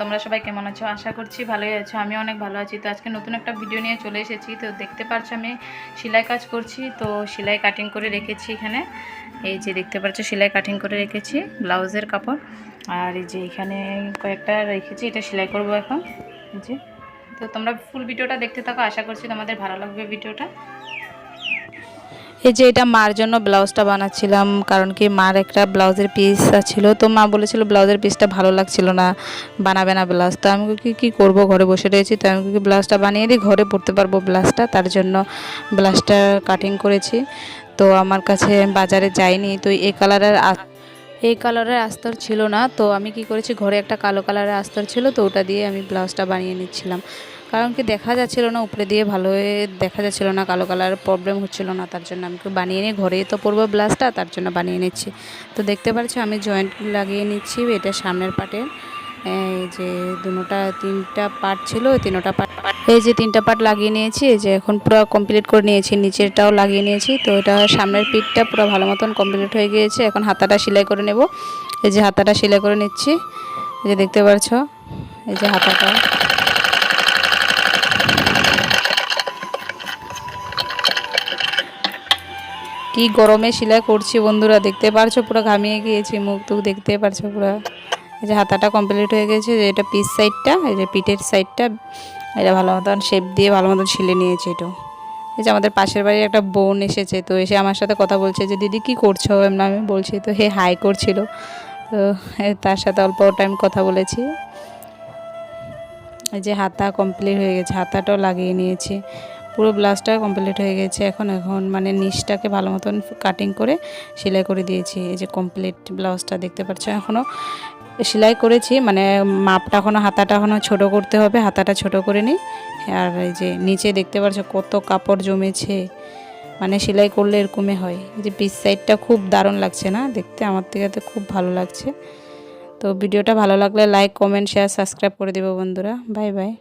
তোমরা সবাই কেমন আছো? আশা করছি ভালোই আছো। আমি অনেক ভালো আছি। তো আজকে নতুন একটা ভিডিও নিয়ে চলে এসেছি। তো দেখতে পাচ্ছ আমি সেলাই কাজ করছি। তো সেলাই কাটিং করে রেখেছি এখানে। এই যে দেখতে পাচ্ছ সেলাই কাটিং করে রেখেছি ব্লাউজের কাপড়। আর এই যে এখানে কয়েকটা রেখেছি, এটা সেলাই করব এখন। এই যে তো তোমরা ফুল ভিডিওটা দেখতে থাকো, আশা করছি তোমাদের ভালো লাগবে ভিডিওটা। এই যে এটা মার জন্য ব্লাউজটা বানাচ্ছিলাম, কারণ কি মার একটা ব্লাউজের পিস ছিল। তো মা বলেছিল ব্লাউজের পিসটা ভালো লাগছিল না, বানাবে না ব্লাউজ। তো আমি কি করব, ঘরে বসে রয়েছি, তো আমি ব্লাউজটা বানিয়ে দিই, ঘরে পরতে পারবো ব্লাউজটা, তার জন্য ব্লাউজটা কাটিং করেছি। তো আমার কাছে বাজারে যাইনি, তো এই কালারের আস্তর ছিল না। তো আমি কি করেছি, ঘরে একটা কালো কালারের আস্তর ছিল, তো ওটা দিয়ে আমি ব্লাউজটা বানিয়ে নিচ্ছিলাম। কারণ কি দেখা যাচ্ছিল না, উপরে দিয়ে ভালো হয়ে দেখা যাচ্ছিল না, কালো কালারের প্রবলেম হচ্ছিল না, তার জন্য আমি বানিয়ে নিই। ঘরেই তো পরবো ব্লাউজটা, তার জন্য বানিয়ে নিচ্ছি। তো দেখতে পাচ্ছ আমি জয়েন্ট লাগিয়ে নিচ্ছি এটা সামনের পাটে। এই যে তিনটা পার্ট ছিল, ওই তিনটা পার্ট, এই যে তিনটা পার্ট লাগিয়ে নিয়েছি। এই যে এখন পুরো কমপ্লিট করে নিয়েছি, নিচেরটাও লাগিয়ে নিয়েছি। তো এটা সামনের পিঠটা পুরো ভালো মতন কমপ্লিট হয়ে গিয়েছে। এখন হাতাটা সেলাই করে নেব। এই যে হাতাটা সেলাই করে নিচ্ছি, এই যে দেখতে পাচ্ছ, এই যে হাতাটা। কি গরমে সেলাই করছি বন্ধুরা, দেখতে পারছো পুরো ঘামিয়ে গিয়েছি, মুখ টুক দেখতে পারছো পুরো। এই যে হাতাটা কমপ্লিট হয়ে গেছে, যে এটা পিস সাইডটা, এই যে পিঠের সাইডটা, এটা ভালো মতন শেপ দিয়ে ভালো মতন সিলে নিয়েছি। এটা এই যে আমাদের পাশের বাড়ির একটা বোন এসেছে, তো এসে আমার সাথে কথা বলছে যে দিদি কি করছো, এমন আমি বলছি, তো হে হাই করছিল। তো তার সাথে অল্প টাইম কথা বলেছি। এই যে হাতা কমপ্লিট হয়ে গেছে, হাতাটাও লাগিয়ে নিয়েছি, পুরো ব্লাউজটা কমপ্লিট হয়ে গেছে। এখন মানে নিচটাকে ভালো মতন কাটিং করে সেলাই করে দিয়েছি। এই যে কমপ্লিট ব্লাউজটা দেখতে পাচ্ছ, এখনও সেলাই করেছি, মানে মাপটা এখনও, হাতাটা এখনও ছোটো করতে হবে, হাতাটা ছোট করে নিই। আর এই যে নিচে দেখতে পাচ্ছ কত কাপড় জমেছে, মানে সেলাই করলে এরকমই হয়। এই যে পিস সাইডটা খুব দারুণ লাগছে না দেখতে, আমার থেকে তো খুব ভালো লাগছে। তো ভিডিওটা ভালো লাগলে লাইক, কমেন্ট, শেয়ার, সাবস্ক্রাইব করে দেবো বন্ধুরা। Bye bye.